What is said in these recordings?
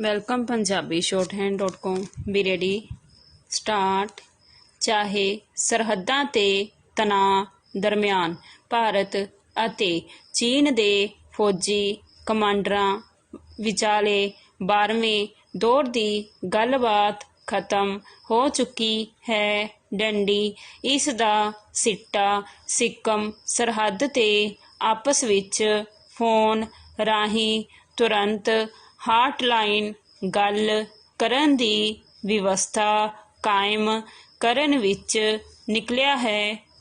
Welcome Punjabi shorthand.com be ready start. चाहे सरहदां ते तनाव दरम्यान ਭਾਰਤ ਅਤੇ ਚੀਨ ਦੇ ਫੌਜੀ ਕਮਾਂਡਰਾਂ ਵਿਚਾਲੇ 12ਵੇਂ ਦੌਰ ਦੀ ਗੱਲਬਾਤ ਖਤਮ ਹੋ ਚੁੱਕੀ ਹੈ। ਡੰਡੀ ਇਸ ਦਾ ਸਿੱਟਾ ਸਿੱਕਮ ਸਰਹੱਦ ਤੇ ਆਪਸ ਵਿੱਚ ਫੋਨ ਰਾਹੀਂ ਤੁਰੰਤ ਹਾਟਲਾਈਨ ਗੱਲ ਕਰਨ ਦੀ ਵਿਵਸਥਾ ਕਾਇਮ ਕਰਨ ਵਿੱਚ ਨਿਕਲਿਆ ਹੈ।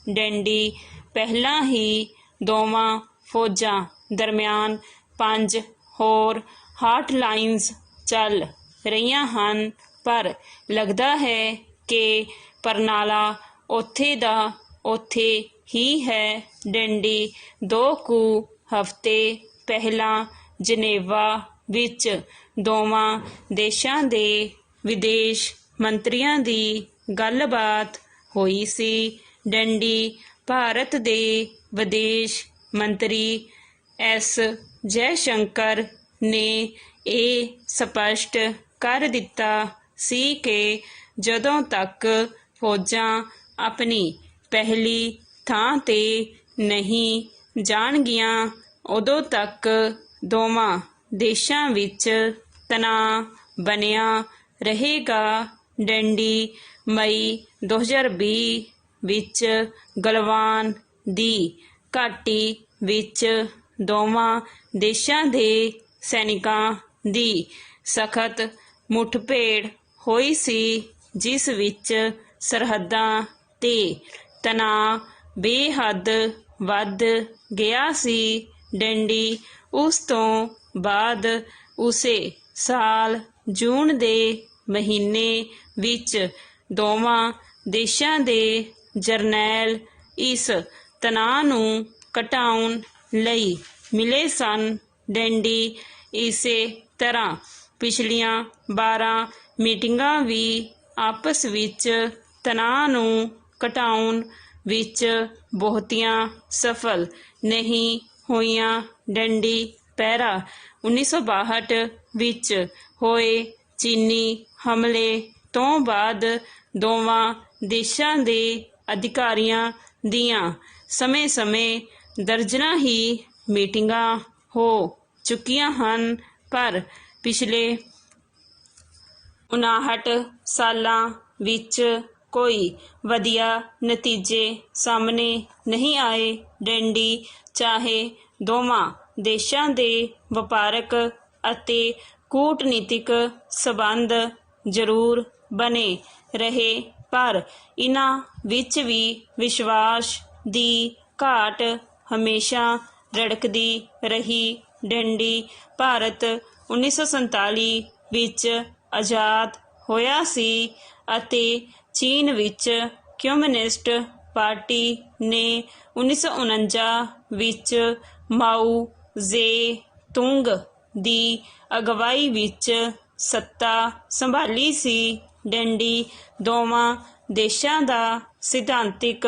ਡੰਡੀ ਪਹਿਲਾਂ ਹੀ ਦੋਵਾਂ ਫੌਜਾਂ ਦਰਮਿਆਨ 5 ਹੋਰ ਹਾਟਲਾਈਨਜ਼ ਚੱਲ ਰਹੀਆਂ ਹਨ, ਪਰ ਲੱਗਦਾ ਹੈ ਕਿ ਪਰਨਾਲਾ ਉੱਥੇ ਦਾ ਉੱਥੇ ਹੀ ਹੈ। ਡੰਡੀ 2 ਕੁ ਹਫ਼ਤੇ ਪਹਿਲਾਂ ਜਨੇਵਾ ਵਿੱਚ ਦੋਵਾਂ ਦੇਸ਼ਾਂ ਦੇ ਵਿਦੇਸ਼ ਮੰਤਰੀਆਂ ਦੀ ਗੱਲਬਾਤ ਹੋਈ ਸੀ। ਡੰਡੀ ਭਾਰਤ ਦੇ ਵਿਦੇਸ਼ ਮੰਤਰੀ ਐਸ ਜੈਸ਼ੰਕਰ ਨੇ ਇਹ ਸਪਸ਼ਟ ਕਰ ਦਿੱਤਾ ਸੀ ਕਿ ਜਦੋਂ ਤੱਕ ਫੌਜਾਂ ਆਪਣੀ ਪਹਿਲੀ ਥਾਂ ਤੇ ਨਹੀਂ ਜਾਣਗੀਆਂ, ਉਦੋਂ ਤੱਕ ਦੋਵਾਂ ਦੇਸ਼ਾਂ ਵਿੱਚ ਤਣਾਅ ਬਣਿਆ ਰਹੇਗਾ। ਡੰਡੀ ਮਈ 2020 ਵਿੱਚ ਗਲਵਾਨ ਦੀ ਘਾਟੀ ਵਿੱਚ ਦੋਵਾਂ ਦੇਸ਼ਾਂ ਦੇ ਸੈਨਿਕਾਂ ਦੀ ਸਖਤ ਮੁੱਠਭੇੜ ਹੋਈ ਸੀ, ਜਿਸ ਵਿੱਚ ਸਰਹੱਦਾਂ ਤੇ ਤਣਾਅ ਬੇਹੱਦ ਵੱਧ ਗਿਆ ਸੀ। ਡੰਡੀ ਉਸ ਤੋਂ ਬਾਅਦ ਉਸੇ ਸਾਲ ਜੂਨ ਦੇ ਮਹੀਨੇ ਵਿੱਚ ਦੋਵਾਂ ਦੇਸ਼ਾਂ ਦੇ ਜਰਨੈਲ ਇਸ ਤਣਾਅ ਨੂੰ ਘਟਾਉਣ ਲਈ ਮਿਲੇ ਸਨ। ਡੰਡੀ ਇਸੇ ਤਰ੍ਹਾਂ ਪਿਛਲੀਆਂ 12 ਮੀਟਿੰਗਾਂ ਵੀ ਆਪਸ ਵਿੱਚ ਤਣਾਅ ਨੂੰ ਘਟਾਉਣ ਵਿੱਚ ਬਹੁਤੀਆਂ ਸਫਲ ਨਹੀਂ ਹੋਈਆਂ। ਡੰਡੀ ਪਹਿਰਾ 1962 ਵਿੱਚ ਹੋਏ ਚੀਨੀ ਹਮਲੇ ਤੋਂ ਬਾਅਦ ਦੋਵਾਂ ਦੇਸ਼ਾਂ ਦੇ ਅਧਿਕਾਰੀਆਂ ਦੀਆਂ ਸਮੇਂ-ਸਮੇਂ ਦਰਜਨਾਂ ਹੀ ਮੀਟਿੰਗਾਂ ਹੋ ਚੁੱਕੀਆਂ ਹਨ, ਪਰ ਪਿਛਲੇ 59 ਸਾਲਾਂ ਵਿੱਚ ਕੋਈ ਵਧੀਆ ਨਤੀਜੇ ਸਾਹਮਣੇ ਨਹੀਂ ਆਏ। ਡੰਡੀ ਚਾਹੇ ਦੋਵਾਂ ਦੇਸ਼ਾਂ ਦੇ ਵਪਾਰਕ ਅਤੇ ਕੂਟਨੀਤਿਕ ਸਬੰਧ ਜ਼ਰੂਰ ਬਣੇ ਰਹੇ, ਪਰ ਇਨ੍ਹਾਂ ਵਿੱਚ ਵੀ ਵਿਸ਼ਵਾਸ ਦੀ ਘਾਟ ਹਮੇਸ਼ਾ ਰੜਕਦੀ ਰਹੀ। ਡੰਡੀ ਭਾਰਤ 1947 ਵਿੱਚ ਆਜ਼ਾਦ ਹੋਇਆ ਸੀ ਅਤੇ ਚੀਨ ਵਿੱਚ ਕਮਿਊਨਿਸਟ ਪਾਰਟੀ ਨੇ 1949 ਵਿੱਚ ਮਾਓ ਜ਼ੇ ਤੁੰਗ ਦੀ ਅਗਵਾਈ ਵਿੱਚ ਸੱਤਾ ਸੰਭਾਲੀ ਸੀ। ਡੰਡੀ ਦੋਵਾਂ ਦੇਸ਼ਾਂ ਦਾ ਸਿਧਾਂਤਿਕ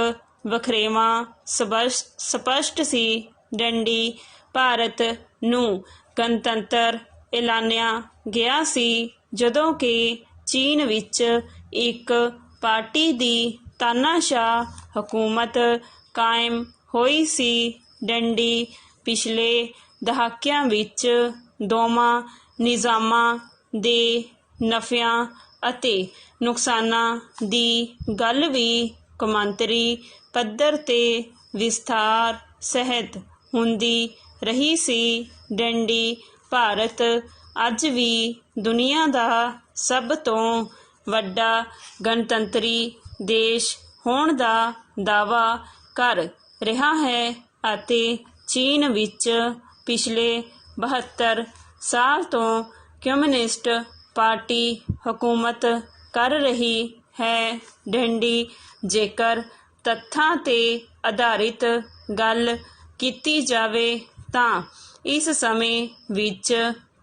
ਵਖਰੇਵਾਂ ਸਪਸ਼ਟ ਸੀ। ਡੰਡੀ ਭਾਰਤ ਨੂੰ ਗਣਤੰਤਰ ਐਲਾਨਿਆ ਗਿਆ ਸੀ, ਜਦੋਂ ਕਿ ਚੀਨ ਵਿੱਚ ਇੱਕ ਪਾਰਟੀ ਦੀ ਤਾਨਾਸ਼ਾਹ ਹਕੂਮਤ ਕਾਇਮ ਹੋਈ ਸੀ। ਡੰਡੀ ਪਿਛਲੇ ਦਹਾਕਿਆਂ ਵਿੱਚ ਦੋਵਾਂ ਨਿਜ਼ਾਮਾਂ ਦੇ ਨਫ਼ਿਆਂ ਅਤੇ ਨੁਕਸਾਨਾਂ ਦੀ ਗੱਲ ਵੀ ਕੌਮਾਂਤਰੀ ਪੱਧਰ ਤੇ ਵਿਸਥਾਰ ਸਹਿਤ ਹੁੰਦੀ ਰਹੀ ਸੀ। ਡੰਡੀ ਭਾਰਤ ਅੱਜ ਵੀ ਦੁਨੀਆ ਦਾ ਸਭ ਤੋਂ ਵੱਡਾ ਗਣਤੰਤਰੀ ਦੇਸ਼ ਹੋਣ ਦਾ ਦਾਅਵਾ ਕਰ ਰਿਹਾ ਹੈ ਅਤੇ ਚੀਨ ਵਿੱਚ ਪਿਛਲੇ 72 ਸਾਲ ਤੋਂ ਕਮਿਊਨਿਸਟ ਪਾਰਟੀ ਹਕੂਮਤ ਕਰ ਰਹੀ ਹੈ। ਡੰਡੀ ਜੇਕਰ ਤੱਥਾਂ ਤੇ ਆਧਾਰਿਤ ਗੱਲ ਕੀਤੀ ਜਾਵੇ ਤਾਂ ਇਸ ਸਮੇਂ ਵਿੱਚ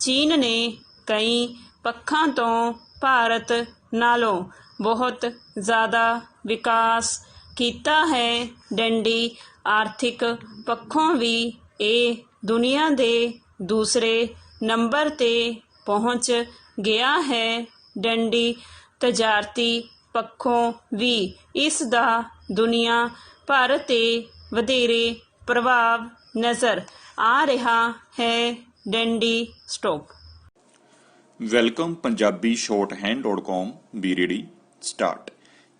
ਚੀਨ ਨੇ ਕਈ ਪੱਖਾਂ ਤੋਂ ਭਾਰਤ ਨਾਲੋਂ ਬਹੁਤ ਜ਼ਿਆਦਾ ਵਿਕਾਸ ਕੀਤਾ ਹੈ। ਡੰਡੀ ਆਰਥਿਕ ਪੱਖੋਂ ਵੀ ਇਹ ਦੁਨੀਆ ਦੇ ਦੂਸਰੇ ਨੰਬਰ ਤੇ ਪਹੁੰਚ ਗਿਆ ਹੈ। ਡੰਡੀ ਤਜਾਰਤੀ ਪੱਖੋਂ ਵੀ ਇਸ ਦਾ ਦੁਨੀਆ ਭਰ 'ਤੇ ਵਧੇਰੇ ਪ੍ਰਭਾਵ ਨਜ਼ਰ ਆ ਰਿਹਾ ਹੈ। ਡੰਡੀ stop. Welcome Punjabi shorthand.com B ready start.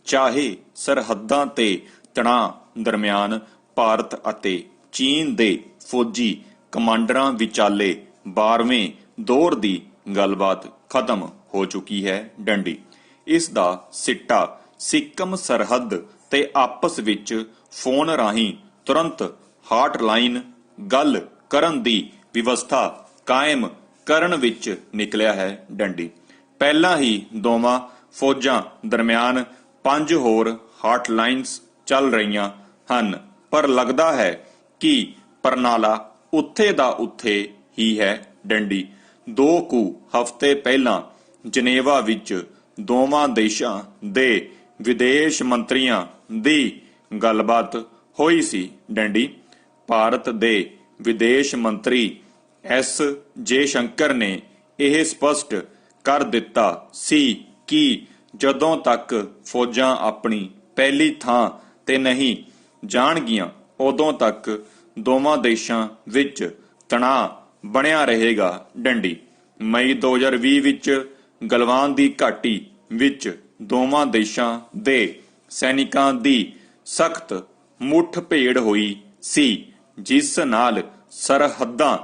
ਚਾਹੇ ਸਰਹੱਦਾਂ ਤੇ ਤਣਾਅ ਦਰਮਿਆਨ ਭਾਰਤ ਅਤੇ ਚੀਨ ਦੇ ਫੌਜੀ ਕਮਾਂਡਰਾਂ ਵਿਚਾਲੇ 12ਵੇਂ ਦੌਰ ਦੀ ਗੱਲਬਾਤ ਖਤਮ ਹੋ ਚੁੱਕੀ ਹੈ। ਡੰਡੀ ਇਸ ਦਾ ਸਿੱਟਾ ਸਿੱਕਮ ਸਰਹੱਦ ਤੇ ਆਪਸ ਵਿੱਚ ਫੋਨ ਰਾਹੀਂ ਤੁਰੰਤ ਹਾਟਲਾਈਨ ਗੱਲ ਕਰਨ ਦੀ ਵਿਵਸਥਾ ਕਾਇਮ ਕਰਨ ਵਿੱਚ ਨਿਕਲਿਆ ਹੈ। ਡੰਡੀ ਪਹਿਲਾਂ ਹੀ ਦੋਵਾਂ ਫੌਜਾਂ ਦਰਮਿਆਨ 5 ਹੋਰ ਹਾਟਲਾਈਨਸ ਚੱਲ ਰਹੀਆਂ ਹਨ, ਪਰ ਲੱਗਦਾ ਹੈ ਕਿ ਪ੍ਰਣਾਲਾ ਉੱਥੇ ਦਾ ਉੱਥੇ ਹੀ ਹੈ। ਡੰਡੀ 2 ਕੁ ਹਫ਼ਤੇ ਪਹਿਲਾਂ ਜਨੇਵਾ ਵਿੱਚ ਦੋਵਾਂ ਦੇਸ਼ਾਂ ਦੇ ਵਿਦੇਸ਼ ਮੰਤਰੀਆਂ ਦੀ ਗੱਲਬਾਤ ਹੋਈ ਸੀ। ਡੰਡੀ ਭਾਰਤ ਦੇ ਵਿਦੇਸ਼ ਮੰਤਰੀ ਐਸ ਜੇ ਸ਼ੰਕਰ ਨੇ ਇਹ ਸਪਸ਼ਟ ਕਰ ਦਿੱਤਾ ਸੀ ਕਿ ਜਦੋਂ ਤੱਕ ਫੌਜਾਂ ਆਪਣੀ ਪਹਿਲੀ ਥਾਂ ਤੇ ਨਹੀਂ ਜਾਣਗੀਆਂ ਉਦੋਂ ਤੱਕ ਦੋਵਾਂ ਦੇਸ਼ਾਂ ਵਿੱਚ ਤਣਾਅ ਬਣਿਆ ਰਹੇਗਾ। ਡੰਡੀ ਮਈ 2020 ਵਿੱਚ ਗਲਵਾਨ ਦੀ ਘਾਟੀ ਵਿੱਚ ਦੋਵਾਂ ਦੇਸ਼ਾਂ ਦੇ ਸੈਨਿਕਾਂ ਦੀ ਸਖਤ ਮੁੱਠਭੇੜ ਹੋਈ ਸੀ, ਜਿਸ ਨਾਲ ਸਰਹੱਦਾਂ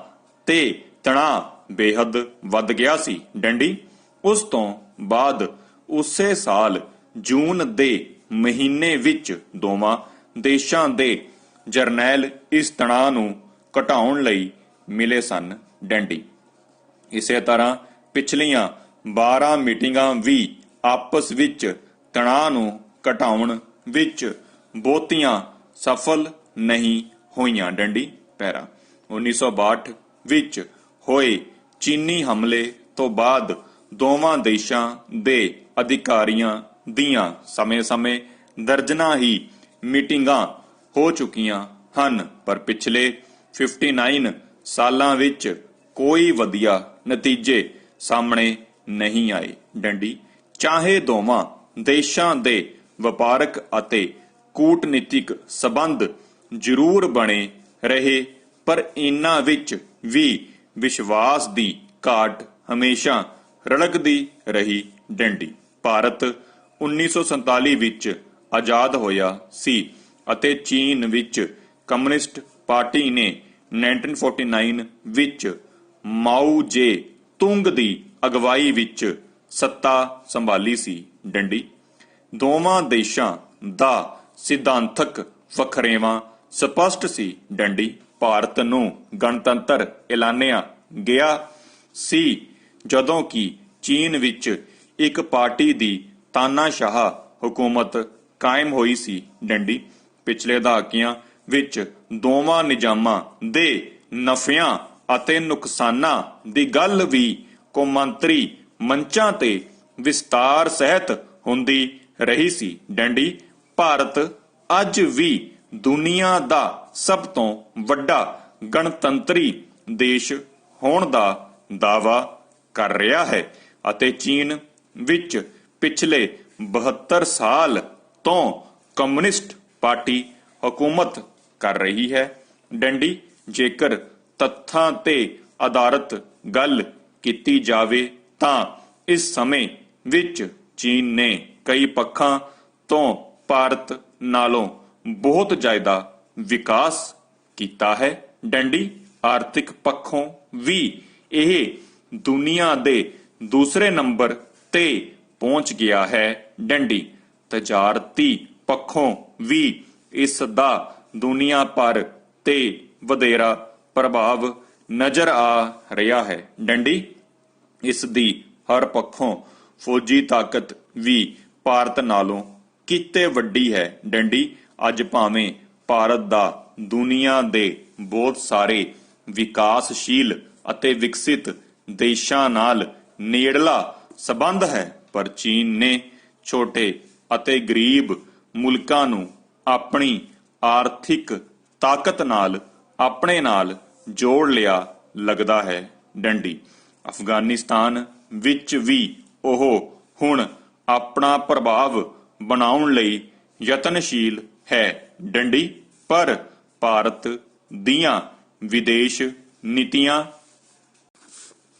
ਤੇ ਤਣਾਅ ਬੇਹੱਦ ਵੱਧ ਗਿਆ ਸੀ। ਡੰਡੀ ਉਸ ਤੋਂ ਬਾਅਦ ਉਸੇ ਸਾਲ ਜੂਨ ਦੇ ਮਹੀਨੇ ਵਿੱਚ ਦੋਵਾਂ ਦੇਸ਼ਾਂ ਦੇ ਜਰਨੈਲ ਇਸ ਤਣਾਅ ਨੂੰ ਘਟਾਉਣ ਲਈ ਮਿਲੇ ਸਨ। ਡੰਡੀ ਇਸੇ ਤਰ੍ਹਾਂ ਪਿਛਲੀਆਂ 12 ਮੀਟਿੰਗਾਂ ਵੀ ਆਪਸ ਵਿੱਚ ਤਣਾਅ ਨੂੰ ਘਟਾਉਣ ਵਿੱਚ ਬਹੁਤੀਆਂ ਸਫਲ ਨਹੀਂ ਹੋਈਆਂ। ਡੰਡੀ ਪੈਰਾ 1962 ਵਿੱਚ ਹੋਏ ਚੀਨੀ ਹਮਲੇ ਤੋਂ ਬਾਅਦ ਦੋਵਾਂ ਦੇਸ਼ਾਂ ਦੇ ਅਧਿਕਾਰੀਆਂ ਦੀਆਂ ਸਮੇਂ-ਸਮੇਂ ਦਰਜਨਾਂ ਹੀ ਮੀਟਿੰਗਾਂ ਹੋ ਚੁੱਕੀਆਂ ਹਨ, ਪਰ ਪਿਛਲੇ 59 ਸਾਲਾਂ ਵਿੱਚ ਕੋਈ ਵਧੀਆ ਨਤੀਜੇ ਸਾਹਮਣੇ ਨਹੀਂ ਆਏ। ਡੰਡੀ ਚਾਹੇ ਦੋਵਾਂ ਦੇਸ਼ਾਂ ਦੇ ਵਪਾਰਕ ਅਤੇ ਕੂਟਨੀਤਿਕ ਸਬੰਧ ਜ਼ਰੂਰ ਬਣੇ ਰਹੇ, ਪਰ ਇਹਨਾਂ ਵਿੱਚ ਵੀ ਵਿਸ਼ਵਾਸ ਦੀ ਘਾਟ ਹਮੇਸ਼ਾ ਰੜਕਦੀ ਰਹੀ। ਡੰਡੀ ਭਾਰਤ 1947 ਵਿੱਚ ਆਜ਼ਾਦ ਹੋਇਆ ਸੀ ਅਤੇ ਚੀਨ ਵਿੱਚ ਕਮਿਊਨਿਸਟ ਪਾਰਟੀ ਨੇ 1949 ਵਿੱਚ ਮਾਓ ਜੇ ਤੁੰਗ ਦੀ ਅਗਵਾਈ ਵਿੱਚ ਸੱਤਾ ਸੰਭਾਲੀ ਸੀ। ਡੰਡੀ ਦੋਵਾਂ ਦੇਸ਼ਾਂ ਦਾ ਸਿਧਾਂਤਕ ਵਖਰੇਵਾਂ ਸਪਸ਼ਟ ਸੀ। ਡੰਡੀ ਭਾਰਤ ਨੂੰ ਗਣਤੰਤਰ ਐਲਾਨਿਆ ਗਿਆ ਸੀ, ਜਦੋਂ ਕਿ ਚੀਨ ਵਿੱਚ ਇੱਕ ਪਾਰਟੀ ਦੀ ਤਾਨਾਸ਼ਾਹ ਹਕੂਮਤ ਕਾਇਮ ਹੋਈ ਸੀ। ਡੰਡੀ ਪਿਛਲੇ ਦਹਾਕਿਆਂ ਵਿੱਚ ਦੋਵਾਂ ਨਿਜ਼ਾਮਾਂ ਦੇ ਨਫ਼ਿਆਂ ਅਤੇ ਨੁਕਸਾਨਾਂ ਦੀ ਗੱਲ ਵੀ ਕੌਮਾਂਤਰੀ ਮੰਚਾਂ ਤੇ ਵਿਸਤਾਰ ਸਹਿਤ ਹੁੰਦੀ ਰਹੀ ਸੀ। ਡੰਡੀ ਭਾਰਤ ਅੱਜ ਵੀ ਦੁਨੀਆ ਦਾ ਸਭ ਤੋਂ ਵੱਡਾ ਗਣਤੰਤਰੀ ਦੇਸ਼ ਹੋਣ ਦਾ ਦਾਅਵਾ ਕਰ ਰਿਹਾ ਹੈ ਅਤੇ ਚੀਨ ਵਿੱਚ ਪਿਛਲੇ 72 ਸਾਲ ਤੋਂ ਕਮਿਊਨਿਸਟ ਪਾਰਟੀ ਹਕੂਮਤ ਕਰ ਰਹੀ ਹੈ। ਡੰਡੀ ਜੇਕਰ ਤੱਥਾਂ ਤੇ ਆਧਾਰਿਤ ਗੱਲ ਕੀਤੀ ਜਾਵੇ ਤਾਂ ਇਸ ਸਮੇਂ ਵਿੱਚ ਚੀਨ ਨੇ ਕਈ ਪੱਖਾਂ ਤੋਂ ਭਾਰਤ ਨਾਲੋਂ ਬਹੁਤ ਜ਼ਿਆਦਾ ਵਿਕਾਸ ਕੀਤਾ ਹੈ। ਡੰਡੀ ਆਰਥਿਕ ਪੱਖੋਂ ਵੀ ਇਹ ਦੁਨੀਆ ਦੇ ਦੂਸਰੇ ਨੰਬਰ ਤੇ ਪਹੁੰਚ ਗਿਆ ਹੈ। ਡੰਡੀ ਤਜਾਰਤੀ ਪੱਖੋਂ ਵੀ ਇਸ ਦਾ ਦੁਨੀਆ ਭਰ ਤੇ ਵਧੇਰਾ ਪ੍ਰਭਾਵ ਨਜ਼ਰ ਆ ਰਿਹਾ ਹੈ। ਡੰਡੀ ਇਸ ਦੀ ਹਰ ਪੱਖੋਂ ਫੌਜੀ ਤਾਕਤ ਵੀ ਭਾਰਤ ਨਾਲੋਂ ਕਿਤੇ ਵੱਡੀ ਹੈ। ਡੰਡੀ ਅੱਜ ਭਾਵੇਂ ਭਾਰਤ ਦਾ ਦੁਨੀਆ ਦੇ ਬਹੁਤ ਸਾਰੇ ਵਿਕਾਸਸ਼ੀਲ ਅਤੇ ਵਿਕਸਿਤ ਦੇਸ਼ਾਂ ਨਾਲ ਨੇੜਲਾ ਸਬੰਧ ਹੈ, ਪਰ ਚੀਨ ਨੇ ਛੋਟੇ ਅਤੇ ਗਰੀਬ ਮੁਲਕਾਂ ਨੂੰ ਆਪਣੀ ਆਰਥਿਕ ਤਾਕਤ ਨਾਲ ਆਪਣੇ ਨਾਲ ਜੋੜ ਲਿਆ ਲੱਗਦਾ ਹੈ। ਡੰਡੀ ਅਫਗਾਨਿਸਤਾਨ ਵਿੱਚ ਵੀ ਉਹ ਹੁਣ ਆਪਣਾ ਪ੍ਰਭਾਵ ਬਣਾਉਣ ਲਈ ਯਤਨਸ਼ੀਲ ਹੈ ਡੰਡੀ। ਪਰ ਭਾਰਤ ਦੀਆਂ ਵਿਦੇਸ਼ ਨੀਤੀਆਂ।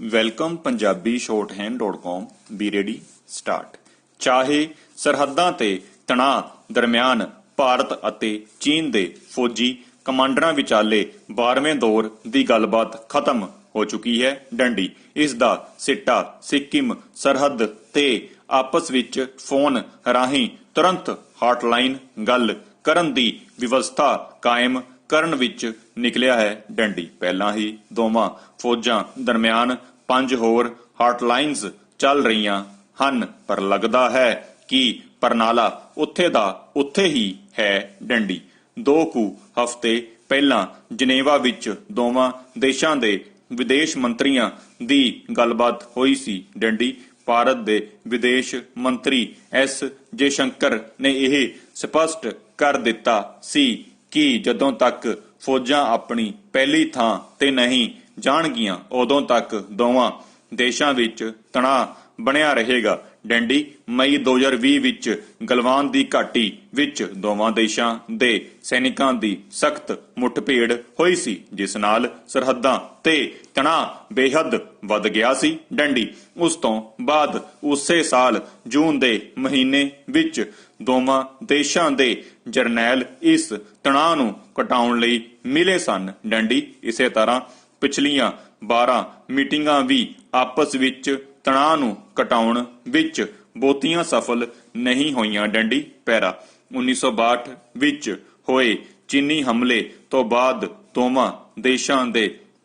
Welcome Punjabi shorthand.com B ready start. ਚਾਹੇ ਸਰਹੱਦਾਂ ਤੇ ਤਣਾਅ ਦਰਮਿਆਨ ਭਾਰਤ ਅਤੇ ਚੀਨ ਦੇ ਫੌਜੀ ਕਮਾਂਡਰਾਂ ਵਿਚਾਲੇ 12ਵੇਂ ਦੌਰ ਦੀ ਗੱਲਬਾਤ ਖਤਮ ਹੋ ਚੁੱਕੀ ਹੈ ਡੰਡੀ। ਇਸ ਦਾ ਸਿੱਟਾ ਸਿੱਕਿਮ ਸਰਹੱਦ ਤੇ ਆਪਸ ਵਿੱਚ ਫੋਨ ਰਾਹੀਂ ਤੁਰੰਤ ਹਾਟਲਾਈਨ ਗੱਲ ਕਰਨ ਦੀ ਵਿਵਸਥਾ ਕਾਇਮ ਕਰਨ ਵਿੱਚ ਨਿਕਲਿਆ ਹੈ ਡੰਡੀ। ਪਹਿਲਾਂ ਹੀ ਦੋਵਾਂ ਫੌਜਾਂ ਦਰਮਿਆਨ 5 ਹੋਰ ਹਾਟਲਾਈਨਸ ਚੱਲ ਰਹੀਆਂ ਹਨ, ਪਰ ਲੱਗਦਾ ਹੈ ਕਿ ਪਰਨਾਲਾ ਉੱਥੇ ਦਾ ਉੱਥੇ ਹੀ ਹੈ ਡੰਡੀ। 2 ਕੁ ਹਫ਼ਤੇ ਪਹਿਲਾਂ ਜਨੇਵਾ ਵਿੱਚ ਦੋਵਾਂ ਦੇਸ਼ਾਂ ਦੇ ਵਿਦੇਸ਼ ਮੰਤਰੀਆਂ ਦੀ ਗੱਲਬਾਤ ਹੋਈ ਸੀ ਡੰਡੀ। ਭਾਰਤ ਦੇ ਵਿਦੇਸ਼ ਮੰਤਰੀ ਐਸ ਜੈਸ਼ੰਕਰ ਨੇ ਇਹ ਸਪਸ਼ਟ ਕਰ ਦਿੱਤਾ ਸੀ ਕਿ ਜਦੋਂ ਤੱਕ ਫੌਜਾਂ ਆਪਣੀ ਪਹਿਲੀ ਥਾਂ ਤੇ ਨਹੀਂ ਜਾਣਗੀਆਂ ਉਦੋਂ ਤੱਕ ਦੋਵਾਂ ਦੇਸ਼ਾਂ ਵਿੱਚ ਤਣਾਅ ਬਣਿਆ ਰਹੇਗਾ ਡੰਡੀ। ਮਈ 2020 ਵਿੱਚ ਗਲਵਾਨ ਦੀ ਘਾਟੀ ਵਿੱਚ ਦੋਵਾਂ ਦੇਸ਼ਾਂ ਦੇ ਸੈਨਿਕਾਂ ਦੀ ਸਖਤ ਮੁੱਠਭੇੜ ਹੋਈ ਸੀ, ਜਿਸ ਨਾਲ ਸਰਹੱਦਾਂ ਤੇ ਤਣਾਅ ਬੇਹੱਦ ਵੱਧ ਗਿਆ ਸੀ ਡੰਡੀ। ਉਸ ਤੋਂ ਬਾਅਦ ਉਸੇ ਸਾਲ ਜੂਨ ਦੇ ਮਹੀਨੇ ਵਿੱਚ ਦੋਵਾਂ ਦੇਸ਼ਾਂ ਦੇ ਜਰਨੈਲ ਇਸ ਤਣਾਅ ਨੂੰ ਘਟਾਉਣ ਲਈ ਮਿਲੇ ਸਨ ਡੰਡੀ। ਇਸੇ ਤਰ੍ਹਾਂ ਪਿਛਲੀਆਂ 12 ਮੀਟਿੰਗਾਂ ਵੀ ਆਪਸ ਵਿੱਚ ਤਣਾਅ ਨੂੰ ਘਟਾਉਣ ਵਿੱਚ ਬਹੁਤੀਆਂ ਸਫਲ ਨਹੀਂ ਹੋਈਆਂ ਡੰਡੀ। ਪੈਰਾ 1962 ਵਿੱਚ ਹੋਏ ਚੀਨੀ ਹਮਲੇ ਤੋਂ ਬਾਅਦ ਦੋਵਾਂ ਦੇਸ਼ਾਂ ਦੇ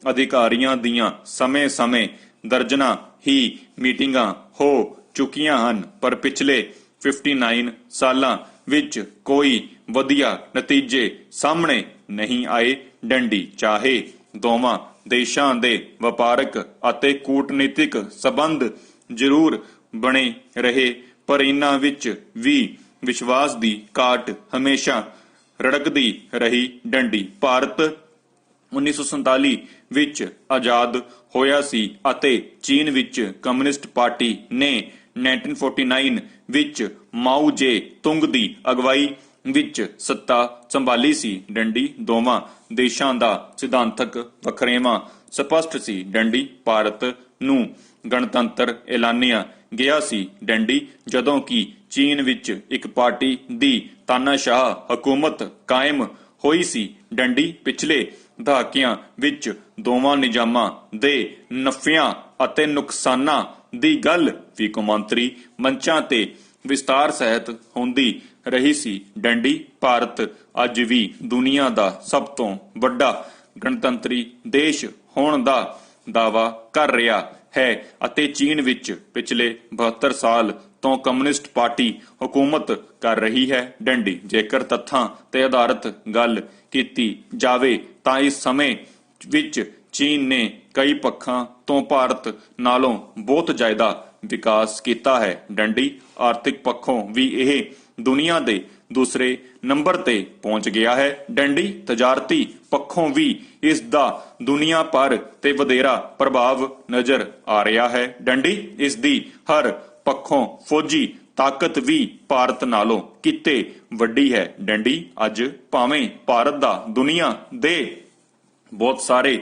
ਅਧਿਕਾਰੀਆਂ ਦੀਆਂ ਸਮੇਂ-ਸਮੇਂ ਦਰਜਨਾਂ ਹੀ ਮੀਟਿੰਗਾਂ ਹੋ ਚੁੱਕੀਆਂ ਹਨ, ਪਰ ਪਿਛਲੇ 59 ਸਾਲਾਂ ਵਿੱਚ ਕੋਈ ਵਧੀਆ ਨਤੀਜੇ ਸਾਹਮਣੇ ਨਹੀਂ ਆਏ ਡੰਡੀ। ਚਾਹੇ ਦੋਵਾਂ ਦੇਸ਼ਾਂ ਦੇ ਵਪਾਰਕ ਅਤੇ ਕੂਟਨੀਤਿਕ ਸਬੰਧ ਜ਼ਰੂਰ ਬਣੇ ਰਹੇ, ਪਰ ਇਹਨਾਂ ਵਿੱਚ ਵੀ ਵਿਸ਼ਵਾਸ ਦੀ ਘਾਟ ਹਮੇਸ਼ਾ ਰੜਕਦੀ ਰਹੀ ਡੰਡੀ। ਭਾਰਤ 1947 ਵਿੱਚ ਆਜ਼ਾਦ ਹੋਇਆ ਸੀ ਅਤੇ ਚੀਨ ਵਿੱਚ ਕਮਿਊਨਿਸਟ ਪਾਰਟੀ ਨੇ 1949 ਵਿੱਚ ਮਾਓ ਜੇ ਤੁੰਗ ਦੀ ਅਗਵਾਈ ਵਿੱਚ ਸੱਤਾ ਸੰਭਾਲੀ ਸੀ ਡੰਡੀ। ਦੋਵਾਂ ਦੇਸ਼ਾਂ ਦਾ ਸਿਧਾਂਤਕ ਵਖਰੇਵਾਂ ਸਪਸ਼ਟ ਸੀ ਡੰਡੀ। ਭਾਰਤ ਨੂੰ ਗਣਤੰਤਰ ਐਲਾਨਿਆ ਗਿਆ ਸੀ ਡੰਡੀ, ਜਦੋਂ ਕਿ ਚੀਨ ਵਿੱਚ ਇੱਕ ਪਾਰਟੀ ਦੀ ਤਾਨਾਸ਼ਾਹ ਹਕੂਮਤ ਕਾਇਮ ਹੋਈ ਸੀ ਡੰਡੀ। ਪਿਛਲੇ ਦਹਾਕਿਆਂ ਵਿੱਚ ਦੋਵਾਂ ਨਿਜ਼ਾਮਾਂ ਦੇ ਨਫ਼ਿਆਂ ਅਤੇ ਨੁਕਸਾਨਾਂ ਦੀ ਗੱਲ ਵੀ ਕੌਮਾਂਤਰੀ ਮੰਚਾਂ ਤੇ ਵਿਸਤਾਰ ਸਹਿਤ ਹੁੰਦੀ ਰਹੀ ਸੀ ਡੰਡੀ। ਭਾਰਤ ਅੱਜ ਵੀ ਦੁਨੀਆ ਦਾ ਸਭ ਤੋਂ ਵੱਡਾ ਗਣਤੰਤਰੀ ਦੇਸ਼ ਹੋਣ ਦਾ ਦਾਅਵਾ ਕਰ ਰਿਹਾ ਹੈ ਅਤੇ ਚੀਨ ਵਿੱਚ ਪਿਛਲੇ 72 ਸਾਲ ਤੋਂ ਕਮਿਊਨਿਸਟ ਪਾਰਟੀ ਹਕੂਮਤ ਕਰ ਰਹੀ ਹੈ ਡੰਡੀ। ਜੇਕਰ ਤੱਥਾਂ ਤੇ ਆਧਾਰਿਤ ਗੱਲ ਕੀਤੀ ਜਾਵੇ ਤਾਂ ਇਸ ਸਮੇਂ ਵਿੱਚ ਚੀਨ ਨੇ ਕਈ ਪੱਖਾਂ ਤੋਂ ਭਾਰਤ ਨਾਲੋਂ ਬਹੁਤ ਜ਼ਿਆਦਾ ਵਿਕਾਸ ਕੀਤਾ ਹੈ ਡੰਡੀ। ਆਰਥਿਕ ਪੱਖੋਂ ਵੀ ਇਹ ਦੁਨੀਆ ਦੇ ਦੂਸਰੇ ਨੰਬਰ ਤੇ ਪਹੁੰਚ ਗਿਆ ਹੈ ਡੰਡੀ। ਤਜਾਰਤੀ ਪੱਖੋਂ ਵੀ ਇਸ ਦਾ ਦੁਨੀਆ ਭਰ ਤੇ ਵਧੇਰਾ ਪ੍ਰਭਾਵ ਨਜ਼ਰ ਆ ਰਿਹਾ ਹੈ ਡੰਡੀ। ਇਸ ਦੀ ਹਰ ਪੱਖੋਂ ਫੌਜੀ ਤਾਕਤ ਵੀ ਭਾਰਤ ਨਾਲੋਂ ਕਿਤੇ ਵੱਡੀ ਹੈ ਡੰਡੀ। ਅੱਜ ਭਾਵੇਂ ਭਾਰਤ ਦਾ ਦੁਨੀਆ ਦੇ ਬਹੁਤ ਸਾਰੇ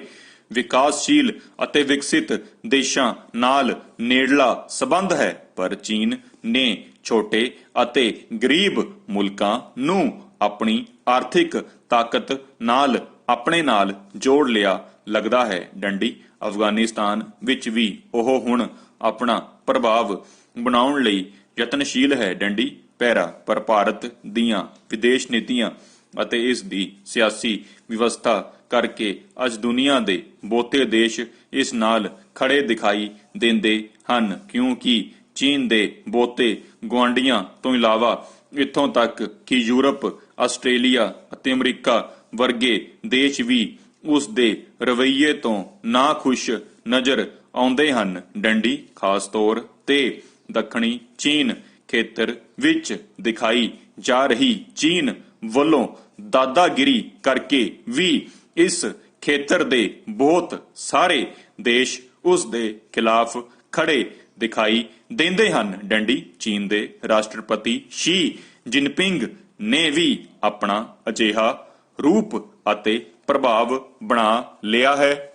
ਵਿਕਾਸਸ਼ੀਲ ਅਤੇ ਵਿਕਸਿਤ ਦੇਸ਼ਾਂ ਨਾਲ ਨੇੜਲਾ ਸਬੰਧ ਹੈ, ਪਰ ਚੀਨ ਨੇ ਛੋਟੇ ਅਤੇ ਗਰੀਬ ਮੁਲਕਾਂ ਨੂੰ ਆਪਣੀ ਆਰਥਿਕ ਤਾਕਤ ਨਾਲ ਆਪਣੇ ਨਾਲ ਜੋੜ ਲਿਆ ਲੱਗਦਾ ਹੈ ਡੰਡੀ। ਅਫਗਾਨਿਸਤਾਨ ਵਿੱਚ ਵੀ ਉਹ ਹੁਣ ਆਪਣਾ ਪ੍ਰਭਾਵ ਬਣਾਉਣ ਲਈ ਯਤਨਸ਼ੀਲ ਹੈ ਡੰਡੀ। ਪੈਰਾ ਪਰ ਭਾਰਤ ਦੀਆਂ ਵਿਦੇਸ਼ ਨੀਤੀਆਂ ਅਤੇ ਇਸ ਦੀ ਸਿਆਸੀ ਵਿਵਸਥਾ ਕਰਕੇ ਅੱਜ ਦੁਨੀਆ ਦੇ ਬਹੁਤੇ ਦੇਸ਼ ਇਸ ਨਾਲ ਖੜੇ ਦਿਖਾਈ ਦਿੰਦੇ ਹਨ, ਕਿਉਂਕਿ ਚੀਨ ਦੇ ਬਹੁਤੇ ਗੁਆਂਢੀਆਂ ਤੋਂ ਇਲਾਵਾ ਇੱਥੋਂ ਤੱਕ ਕਿ ਯੂਰਪ, ਆਸਟ੍ਰੇਲੀਆ ਅਤੇ ਅਮਰੀਕਾ ਵਰਗੇ ਦੇਸ਼ ਵੀ ਉਸ ਦੇ ਰਵੱਈਏ ਤੋਂ ਨਾਖੁਸ਼ ਨਜ਼ਰ ਆਉਂਦੇ ਹਨ ਡੰਡੀ। ਖਾਸ ਤੌਰ ਤੇ ਦੱਖਣੀ ਚੀਨ ਖੇਤਰ ਵਿੱਚ ਦਿਖਾਈ ਜਾ ਰਹੀ ਚੀਨ ਵੱਲੋਂ ਦਾਦਾਗਿਰੀ ਕਰਕੇ ਵੀ ਇਸ ਖੇਤਰ ਦੇ ਬਹੁਤ ਸਾਰੇ ਦੇਸ਼ ਉਸ ਦੇ ਖਿਲਾਫ ਖੜੇ ਦਿਖਾਈ ਦਿੰਦੇ ਹਨ। ਡੰਡੀ ਚੀਨ ਦੇ ਰਾਸ਼ਟਰਪਤੀ ਸ਼ੀ ਜਿਨਪਿੰਗ ਨੇ ਵੀ ਆਪਣਾ ਅਜਿਹਾ ਰੂਪ ਅਤੇ ਪ੍ਰਭਾਵ ਬਣਾ ਲਿਆ ਹੈ।